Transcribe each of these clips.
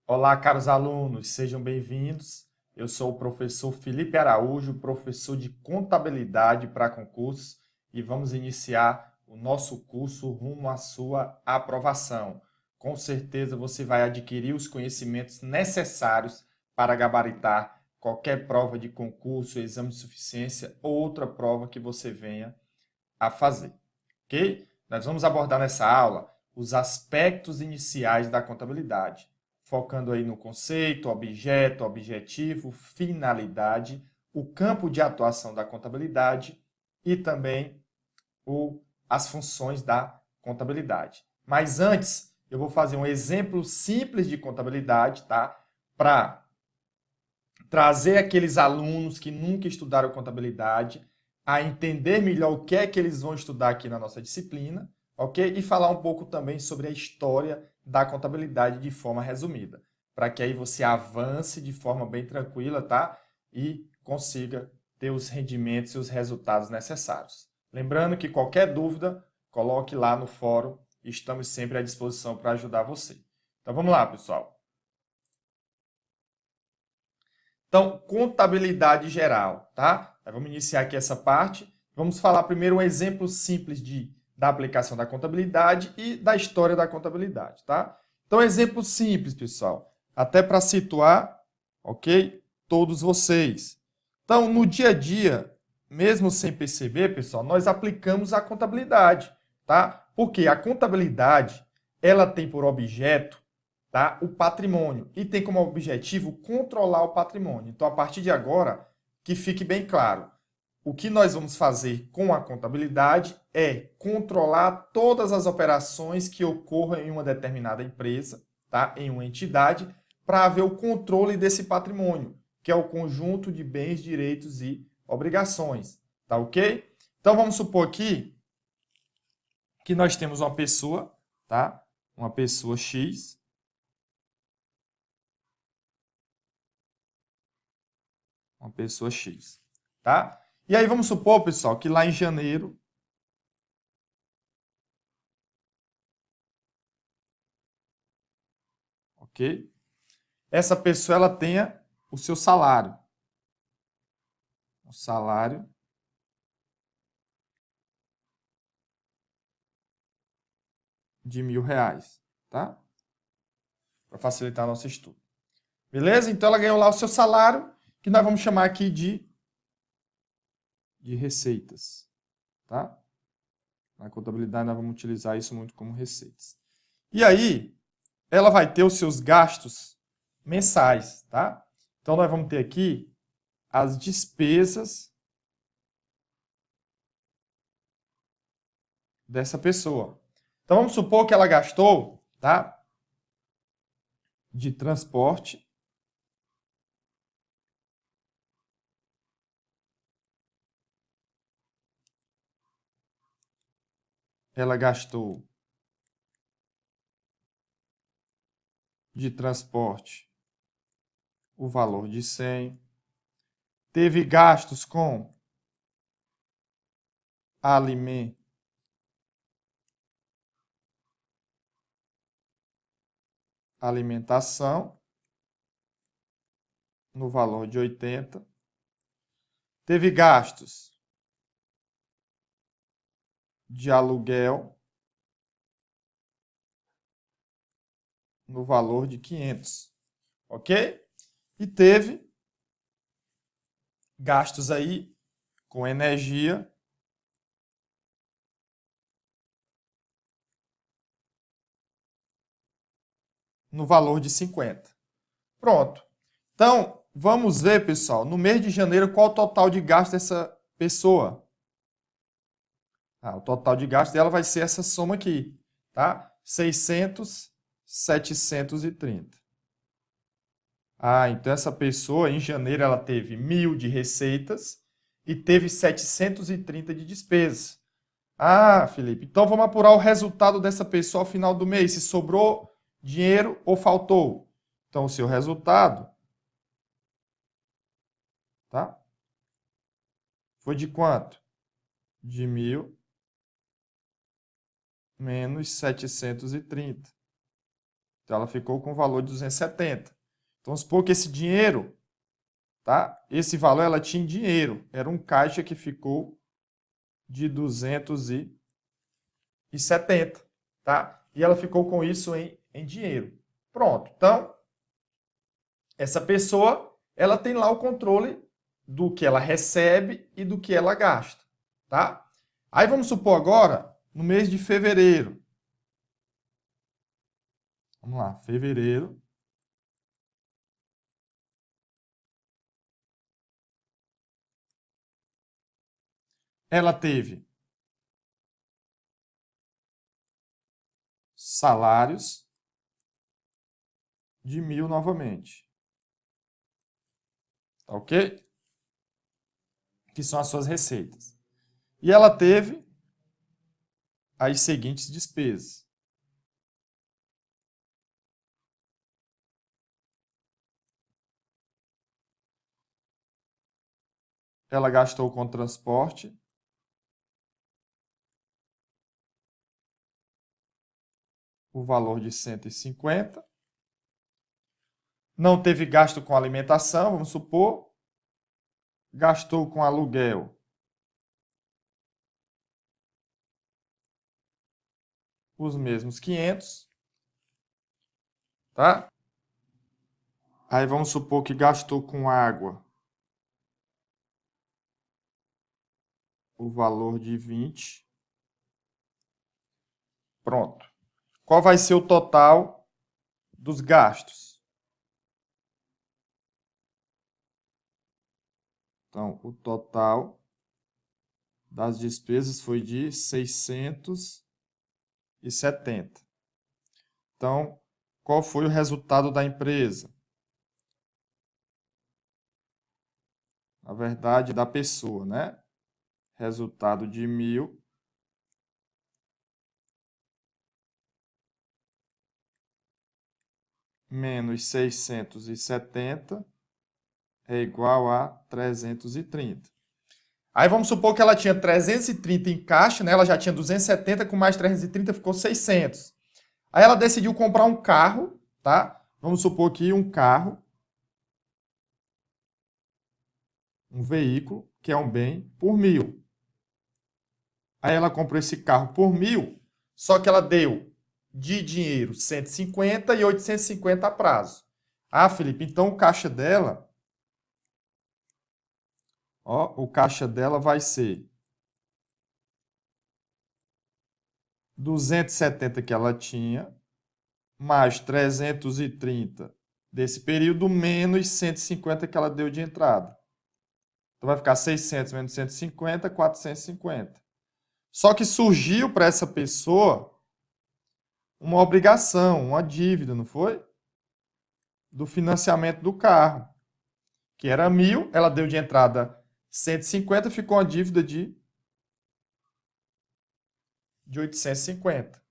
Olá, caros alunos, sejam bem-vindos. Eu sou o professor Felipe Araújo, professor de Contabilidade para concursos, e vamos iniciar o nosso curso rumo à sua aprovação. Com certeza você vai adquirir os conhecimentos necessários para gabaritar qualquer prova de concurso, exame de suficiência ou outra prova que você venha a fazer, ok? Nós vamos abordar nessa aula os aspectos iniciais da contabilidade, focando aí no conceito, objeto, objetivo, finalidade, o campo de atuação da contabilidade e também as funções da contabilidade. Mas antes, eu vou fazer um exemplo simples de contabilidade, tá? Para trazer aqueles alunos que nunca estudaram contabilidade a entender melhor o que é que eles vão estudar aqui na nossa disciplina, ok? E falar um pouco também sobre a história da contabilidade de forma resumida, para que aí você avance de forma bem tranquila, tá? E consiga ter os rendimentos e os resultados necessários. Lembrando que qualquer dúvida, coloque lá no fórum, estamos sempre à disposição para ajudar você. Então vamos lá, pessoal. Então, contabilidade geral, tá? Vamos iniciar aqui essa parte. Vamos falar primeiro um exemplo simples da aplicação da contabilidade e da história da contabilidade, tá? Então, exemplo simples, pessoal, até para situar, ok? Todos vocês. Então, no dia a dia, mesmo sem perceber, pessoal, nós aplicamos a contabilidade, tá? Porque a contabilidade, ela tem por objeto, tá, o patrimônio e tem como objetivo controlar o patrimônio. Então, a partir de agora, que fique bem claro, o que nós vamos fazer com a contabilidade é controlar todas as operações que ocorram em uma determinada empresa, tá, em uma entidade, para haver o controle desse patrimônio, que é o conjunto de bens, direitos e obrigações, tá ok? Então, vamos supor aqui que nós temos uma pessoa, tá? Uma pessoa X, uma pessoa X, tá? E aí vamos supor, pessoal, que lá em janeiro, ok? Essa pessoa ela tenha o seu salário, o salário de R$ 1.000, tá? Para facilitar nosso estudo. Beleza? Então ela ganhou lá o seu salário, que nós vamos chamar aqui de receitas, tá? Na contabilidade nós vamos utilizar isso muito como receitas. E aí, ela vai ter os seus gastos mensais, tá? Então nós vamos ter aqui as despesas dessa pessoa. Então vamos supor que ela gastou, tá? De transporte, ela gastou de transporte o valor de 100, teve gastos com alimentação no valor de 80, teve gastos de aluguel no valor de 500, ok? E teve gastos aí com energia no valor de 50. Pronto. Então, vamos ver, pessoal, no mês de janeiro, qual o total de gasto dessa pessoa. O total de gasto dela vai ser essa soma aqui, tá? 600, 730. Então essa pessoa, em janeiro, ela teve 1.000 de receitas e teve 730 de despesas. Felipe, então vamos apurar o resultado dessa pessoa ao final do mês, se sobrou dinheiro ou faltou. Então, o seu resultado, tá? Foi de quanto? De 1.000 menos 730. Então, ela ficou com o valor de 270. Então, vamos supor que esse dinheiro, tá? Esse valor ela tinha em dinheiro. Era um caixa que ficou de 270, tá? E ela ficou com isso em dinheiro. Pronto. Então, essa pessoa, ela tem lá o controle do que ela recebe e do que ela gasta, tá? Aí vamos supor agora, no mês de fevereiro. Vamos lá, fevereiro. Ela teve salários de 1.000 novamente. Tá ok? Que são as suas receitas. E ela teve as seguintes despesas. Ela gastou com transporte, o valor de 150. Não teve gasto com alimentação, vamos supor. Gastou com aluguel, os mesmos 500. Tá? Aí vamos supor que gastou com água o valor de 20. Pronto. Qual vai ser o total dos gastos? Então, o total das despesas foi de 670. Então, qual foi o resultado da empresa? Na verdade, da pessoa, né? Resultado de 1.000 menos 670 é igual a 330. Aí vamos supor que ela tinha 330 em caixa, né? Ela já tinha 270, com mais 330 ficou 600. Aí ela decidiu comprar um carro, tá? Vamos supor que um carro, um veículo, que é um bem, por 1.000. Aí ela comprou esse carro por 1.000, só que ela deu de dinheiro 150 e 850 a prazo. Ah, Felipe, então o caixa dela, ó, o caixa dela vai ser 270 que ela tinha, mais 330 desse período, menos 150 que ela deu de entrada. Então vai ficar 600 menos 150, 450. Só que surgiu para essa pessoa uma obrigação, uma dívida, não foi? Do financiamento do carro, que era 1.000, ela deu de entrada 150, ficou uma dívida de 850.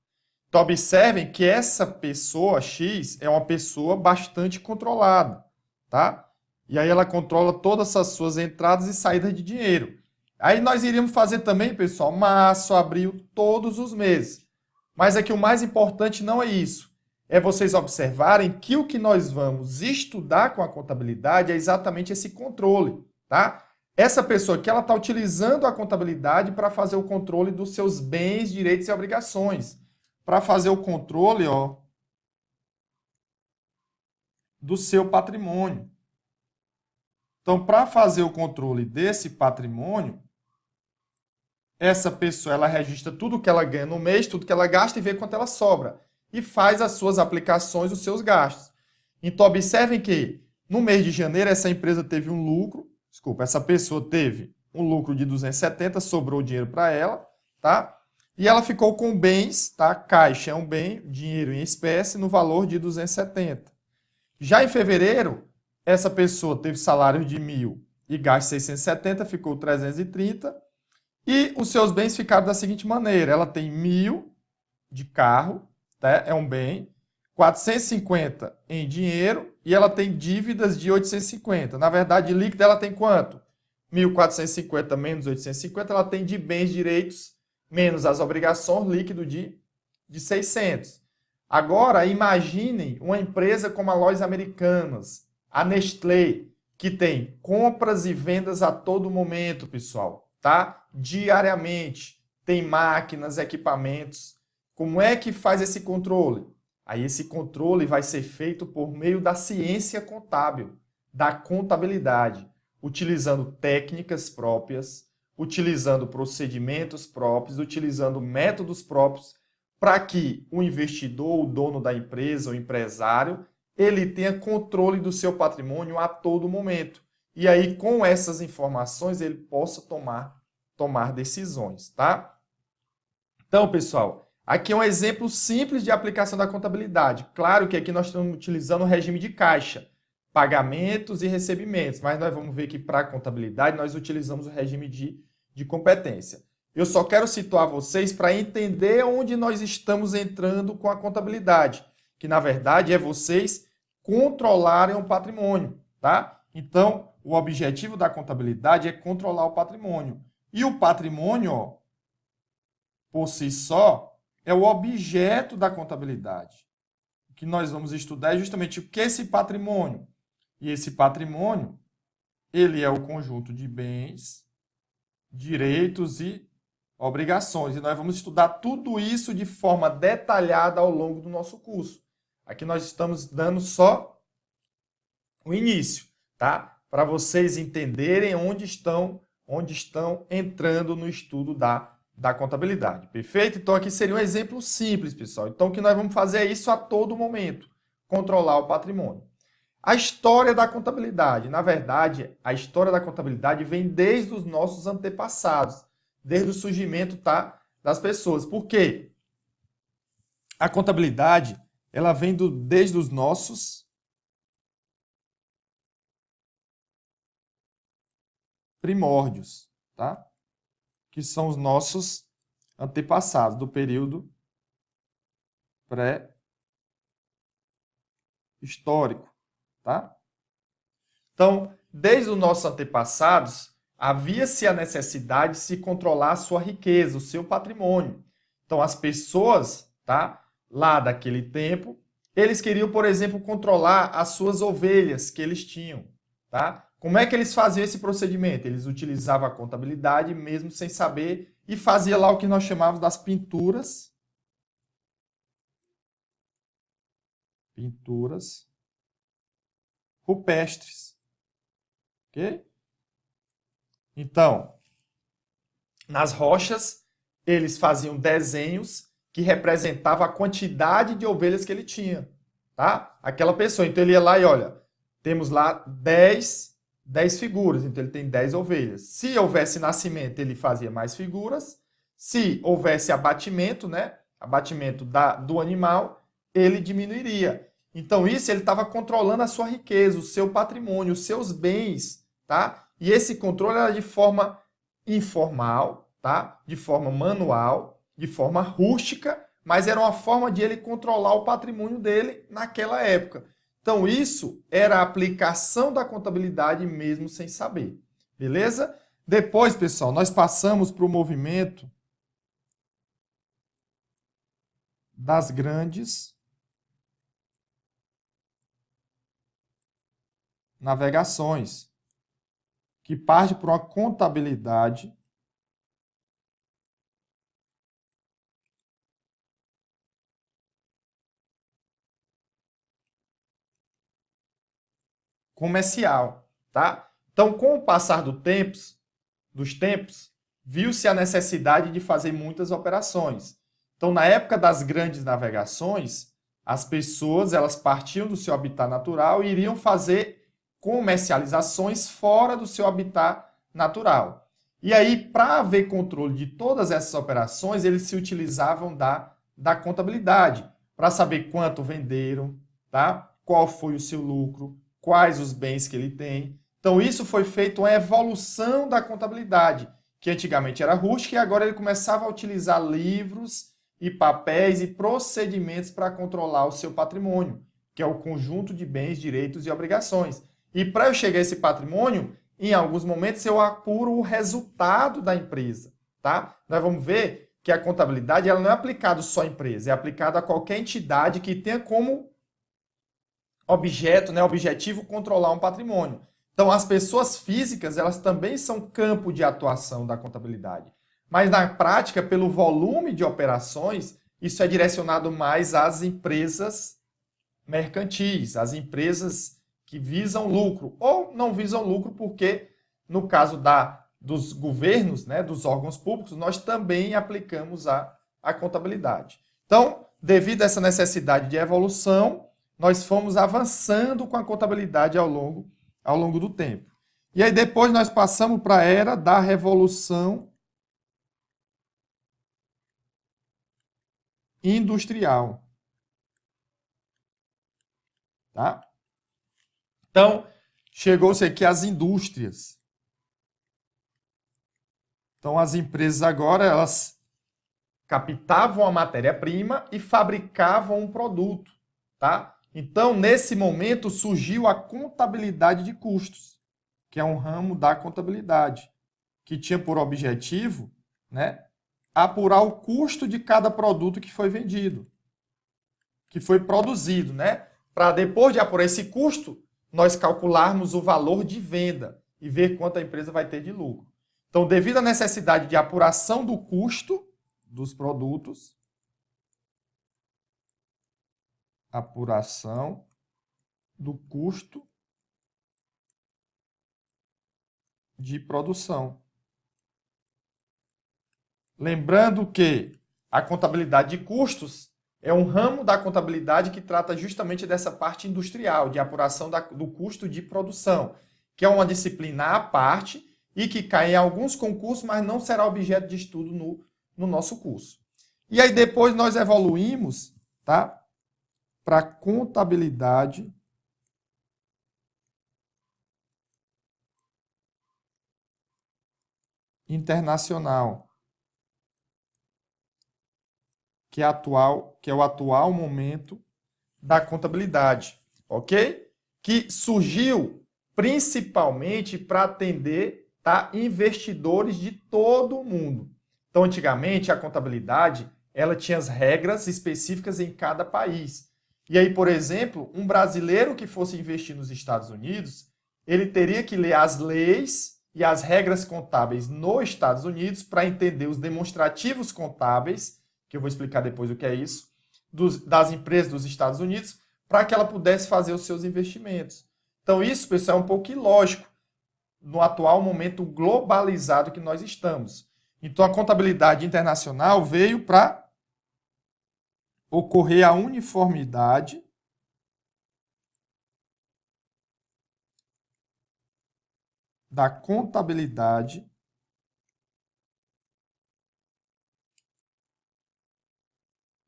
Então, observem que essa pessoa X é uma pessoa bastante controlada, tá? E aí ela controla todas as suas entradas e saídas de dinheiro. Aí nós iríamos fazer também, pessoal, março, abril, todos os meses. Mas é que o mais importante não é isso. É vocês observarem que o que nós vamos estudar com a contabilidade é exatamente esse controle, tá? Essa pessoa que ela está utilizando a contabilidade para fazer o controle dos seus bens, direitos e obrigações. Para fazer o controle, ó, do seu patrimônio. Então, para fazer o controle desse patrimônio, essa pessoa ela registra tudo que ela ganha no mês, tudo que ela gasta e vê quanto ela sobra. E faz as suas aplicações, os seus gastos. Então, observem que no mês de janeiro essa empresa teve um lucro, essa pessoa teve um lucro de 270, sobrou dinheiro para ela, tá? E ela ficou com bens, tá? Caixa é um bem, dinheiro em espécie, no valor de 270. Já em fevereiro, essa pessoa teve salário de 1.000 e gasto 670, ficou 330. E os seus bens ficaram da seguinte maneira: ela tem 1.000 de carro, tá? É um bem, 450 em dinheiro e ela tem dívidas de 850. Na verdade, líquido ela tem quanto? 1.450 menos 850, ela tem de bens direitos menos as obrigações, líquido de 600. Agora, imaginem uma empresa como a Lojas Americanas, a Nestlé, que tem compras e vendas a todo momento, pessoal, tá? Diariamente, tem máquinas, equipamentos. Como é que faz esse controle? Aí esse controle vai ser feito por meio da ciência contábil, da contabilidade, utilizando técnicas próprias, utilizando procedimentos próprios, utilizando métodos próprios, para que o investidor, o dono da empresa, o empresário, ele tenha controle do seu patrimônio a todo momento. E aí, com essas informações, ele possa tomar decisões, tá? Então, pessoal, aqui é um exemplo simples de aplicação da contabilidade. Claro que aqui nós estamos utilizando o regime de caixa, pagamentos e recebimentos, mas nós vamos ver que para a contabilidade nós utilizamos o regime de competência. Eu só quero situar vocês para entender onde nós estamos entrando com a contabilidade, que na verdade é vocês controlarem o patrimônio, tá? Então, o objetivo da contabilidade é controlar o patrimônio. E o patrimônio, ó, por si só, é o objeto da contabilidade. O que nós vamos estudar é justamente o que é esse patrimônio. E esse patrimônio, ele é o conjunto de bens, direitos e obrigações. E nós vamos estudar tudo isso de forma detalhada ao longo do nosso curso. Aqui nós estamos dando só o início, tá? Para vocês entenderem onde estão entrando no estudo da contabilidade. Perfeito? Então aqui seria um exemplo simples, pessoal. Então o que nós vamos fazer é isso a todo momento, controlar o patrimônio. A história da contabilidade. Na verdade, a história da contabilidade vem desde os nossos antepassados, desde o surgimento, tá, das pessoas. Por quê? A contabilidade, ela vem desde os nossos primórdios, tá? Que são os nossos antepassados do período pré-histórico, tá? Então, desde os nossos antepassados, havia-se a necessidade de se controlar a sua riqueza, o seu patrimônio. Então, as pessoas, tá, lá daquele tempo, eles queriam, por exemplo, controlar as suas ovelhas que eles tinham, tá? Como é que eles faziam esse procedimento? Eles utilizavam a contabilidade mesmo sem saber e fazia lá o que nós chamávamos das pinturas rupestres. Ok? Então, nas rochas, eles faziam desenhos que representavam a quantidade de ovelhas que ele tinha, tá? Aquela pessoa. Então, ele ia lá e olha, temos lá 10 figuras, então ele tem 10 ovelhas. Se houvesse nascimento, ele fazia mais figuras. Se houvesse abatimento, né? Abatimento do animal, ele diminuiria. Então, isso ele estava controlando a sua riqueza, o seu patrimônio, os seus bens, tá? E esse controle era de forma informal, tá? De forma manual, de forma rústica, mas era uma forma de ele controlar o patrimônio dele naquela época. Então, isso era a aplicação da contabilidade mesmo sem saber. Beleza? Depois, pessoal, nós passamos para o movimento das grandes navegações, que parte por uma contabilidade comercial, tá? Então, com o passar dos tempos, viu-se a necessidade de fazer muitas operações. Então, na época das grandes navegações, as pessoas elas partiam do seu habitat natural e iriam fazer comercializações fora do seu habitat natural. E aí, para haver controle de todas essas operações, eles se utilizavam da contabilidade, para saber quanto venderam, tá? Qual foi o seu lucro, quais os bens que ele tem. Então, isso foi feito uma evolução da contabilidade, que antigamente era rústica e agora ele começava a utilizar livros e papéis e procedimentos para controlar o seu patrimônio, que é o conjunto de bens, direitos e obrigações. E para eu chegar a esse patrimônio, em alguns momentos eu apuro o resultado da empresa, tá? Nós vamos ver que a contabilidade ela não é aplicada só à empresa, é aplicada a qualquer entidade que tenha como objeto, né, objetivo, controlar um patrimônio. Então, as pessoas físicas, elas também são campo de atuação da contabilidade. Mas, na prática, pelo volume de operações, isso é direcionado mais às empresas mercantis, às empresas que visam lucro, ou não visam lucro porque, no caso dos governos, né, dos órgãos públicos, nós também aplicamos a contabilidade. Então, devido a essa necessidade de evolução, nós fomos avançando com a contabilidade ao longo do tempo. E aí depois nós passamos para a era da Revolução Industrial. Tá? Então, chegou-se aqui às indústrias. Então, as empresas agora, elas captavam a matéria-prima e fabricavam um produto, tá? Então, nesse momento, surgiu a contabilidade de custos, que é um ramo da contabilidade, que tinha por objetivo, né, apurar o custo de cada produto que foi vendido, que foi produzido, né? Para depois de apurar esse custo, nós calcularmos o valor de venda e ver quanto a empresa vai ter de lucro. Então, devido à necessidade de apuração do custo dos produtos, apuração do custo de produção. Lembrando que a contabilidade de custos é um ramo da contabilidade que trata justamente dessa parte industrial, de apuração do custo de produção, que é uma disciplina à parte e que cai em alguns concursos, mas não será objeto de estudo no nosso curso. E aí depois nós evoluímos, tá, para contabilidade internacional, que é o atual momento da contabilidade, ok? Que surgiu principalmente para atender, tá, investidores de todo o mundo. Então, antigamente, a contabilidade ela tinha as regras específicas em cada país. E aí, por exemplo, um brasileiro que fosse investir nos Estados Unidos, ele teria que ler as leis e as regras contábeis nos Estados Unidos para entender os demonstrativos contábeis, que eu vou explicar depois o que é isso, das empresas dos Estados Unidos, para que ela pudesse fazer os seus investimentos. Então, isso, pessoal, é um pouco ilógico no atual momento globalizado que nós estamos. Então, a contabilidade internacional veio para ocorrer a uniformidade da contabilidade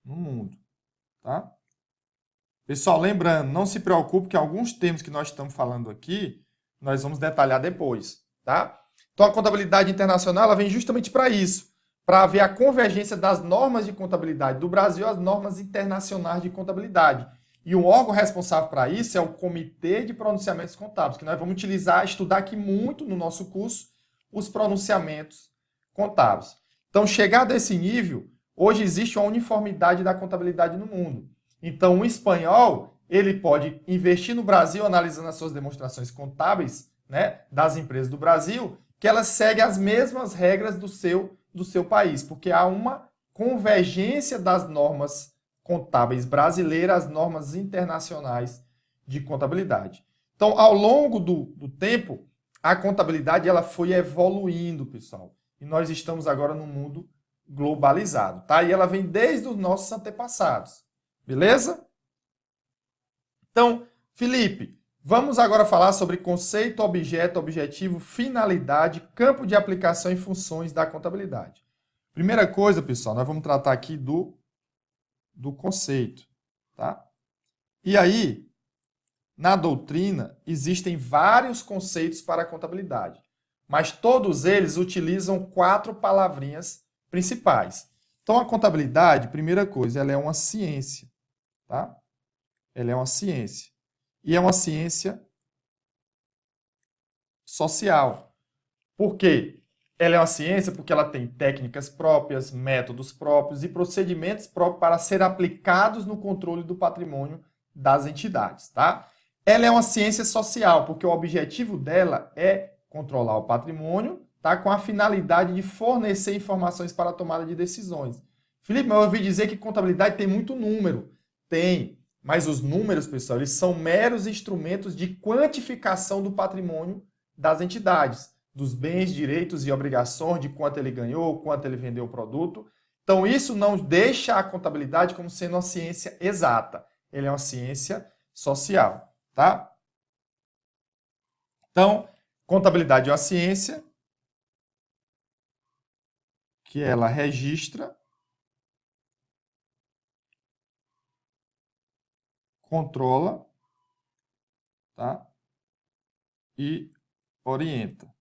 no mundo, tá? Pessoal, lembrando, não se preocupe que alguns termos que nós estamos falando aqui, nós vamos detalhar depois, tá? Então, a contabilidade internacional ela vem justamente para isso, para haver a convergência das normas de contabilidade do Brasil às normas internacionais de contabilidade. E o órgão responsável para isso é o Comitê de Pronunciamentos Contábeis, que nós vamos estudar aqui muito no nosso curso, os pronunciamentos contábeis. Então, chegado a esse nível, hoje existe uma uniformidade da contabilidade no mundo. Então, o espanhol, ele pode investir no Brasil, analisando as suas demonstrações contábeis, né, das empresas do Brasil, que elas seguem as mesmas regras do seu país, porque há uma convergência das normas contábeis brasileiras às normas internacionais de contabilidade. Então, ao longo do tempo, a contabilidade ela foi evoluindo, pessoal. E nós estamos agora num mundo globalizado, tá? E ela vem desde os nossos antepassados. Beleza? Então, Felipe, vamos agora falar sobre conceito, objeto, objetivo, finalidade, campo de aplicação e funções da contabilidade. Primeira coisa, pessoal, nós vamos tratar aqui do conceito, tá? E aí, na doutrina, existem vários conceitos para a contabilidade, mas todos eles utilizam 4 palavrinhas principais. Então, a contabilidade, primeira coisa, ela é uma ciência. Tá? Ela é uma ciência. E é uma ciência social. Por quê? Ela é uma ciência porque ela tem técnicas próprias, métodos próprios e procedimentos próprios para ser aplicados no controle do patrimônio das entidades, tá? Ela é uma ciência social porque o objetivo dela é controlar o patrimônio, tá? Com a finalidade de fornecer informações para a tomada de decisões. Felipe, mas eu ouvi dizer que contabilidade tem muito número. Tem, mas os números, pessoal, eles são meros instrumentos de quantificação do patrimônio das entidades, dos bens, direitos e obrigações, de quanto ele ganhou, quanto ele vendeu o produto. Então, isso não deixa a contabilidade como sendo uma ciência exata. Ele é uma ciência social, tá? Então, contabilidade é uma ciência que ela registra, controla, tá? E orienta.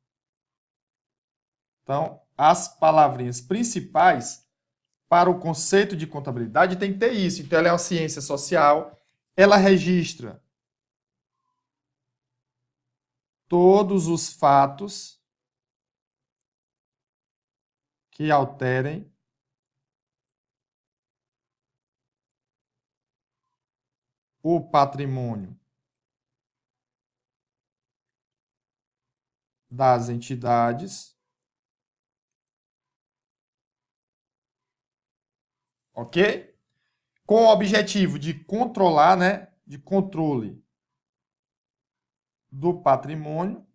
Então, as palavrinhas principais para o conceito de contabilidade tem que ter isso. Então, ela é uma ciência social, ela registra todos os fatos que alterem o patrimônio das entidades, ok? Com o objetivo de controlar, né, de controle do patrimônio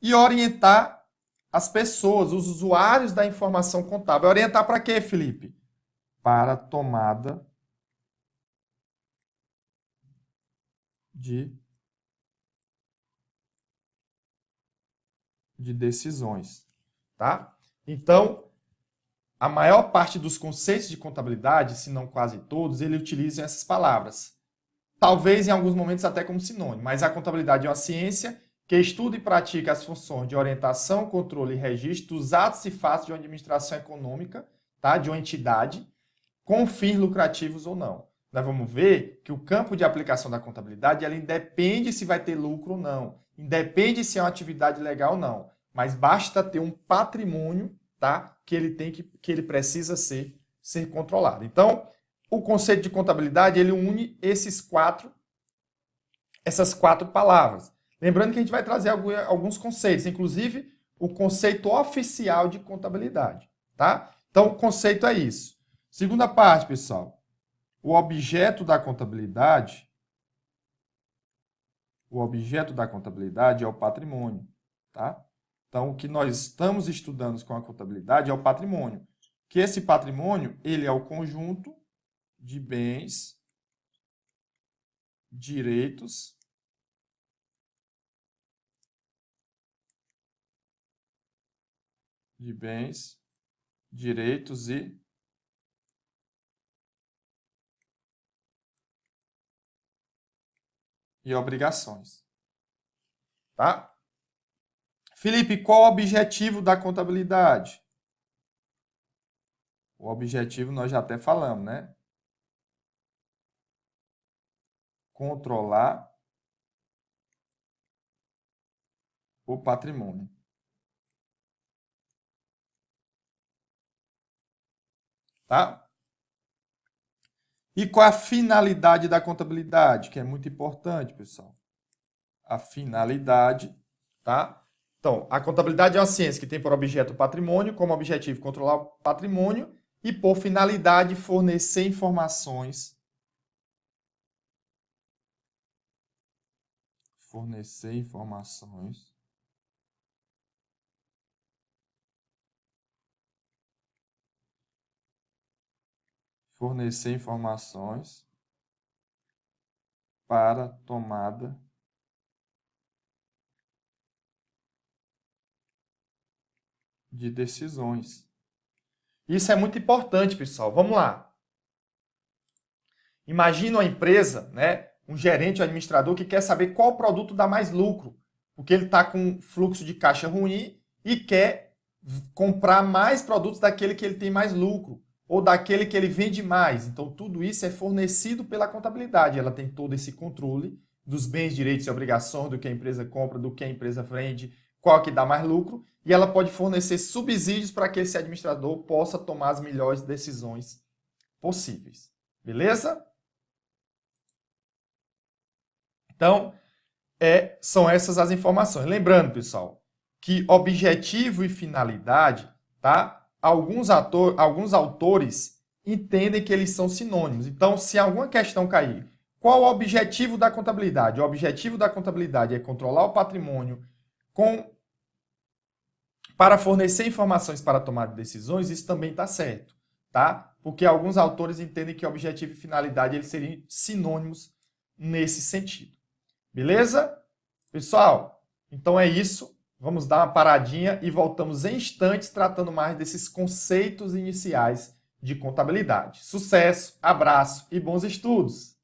e orientar as pessoas, os usuários da informação contábil. Orientar para quê, Felipe? Para tomada de decisões, tá? Então, a maior parte dos conceitos de contabilidade, se não quase todos, ele utilizam essas palavras. Talvez em alguns momentos até como sinônimo, mas a contabilidade é uma ciência que estuda e pratica as funções de orientação, controle e registro dos atos e fatos de uma administração econômica, tá? De uma entidade, com fins lucrativos ou não. Nós vamos ver que o campo de aplicação da contabilidade ela independe se vai ter lucro ou não, independe se é uma atividade legal ou não, mas basta ter um patrimônio, tá? Que ele precisa ser controlado. Então, o conceito de contabilidade ele une essas quatro palavras. Lembrando que a gente vai trazer alguns conceitos, inclusive o conceito oficial de contabilidade, tá? Então, o conceito é isso. Segunda parte, pessoal. O objeto da contabilidade é o patrimônio, tá? Então, o que nós estamos estudando com a contabilidade é o patrimônio. Que esse patrimônio, ele é o conjunto de bens, direitos e obrigações. Tá? Felipe, qual o objetivo da contabilidade? O objetivo nós já até falamos, né? Controlar o patrimônio. Tá? E qual a finalidade da contabilidade? Que é muito importante, pessoal. A finalidade, tá? Então, a contabilidade é uma ciência que tem por objeto o patrimônio, como objetivo controlar o patrimônio e por finalidade fornecer informações para tomada de decisões. Isso é muito importante, pessoal. Vamos lá. Imagina uma empresa, né, um gerente, um administrador que quer saber qual produto dá mais lucro, porque ele está com fluxo de caixa ruim e quer comprar mais produtos daquele que ele tem mais lucro ou daquele que ele vende mais. Então, tudo isso é fornecido pela contabilidade. Ela tem todo esse controle dos bens, direitos e obrigações, do que a empresa compra, do que a empresa vende, qual que dá mais lucro. e ela pode fornecer subsídios para que esse administrador possa tomar as melhores decisões possíveis. Beleza? Então, são essas as informações. Lembrando, pessoal, que objetivo e finalidade, tá? Alguns autores entendem que eles são sinônimos. Então, se alguma questão cair, qual o objetivo da contabilidade? O objetivo da contabilidade é controlar o patrimônio para fornecer informações para a tomada de decisões, isso também está certo, tá? Porque alguns autores entendem que objetivo e finalidade eles seriam sinônimos nesse sentido. Beleza? Pessoal, então é isso. Vamos dar uma paradinha e voltamos em instantes tratando mais desses conceitos iniciais de contabilidade. Sucesso, abraço e bons estudos!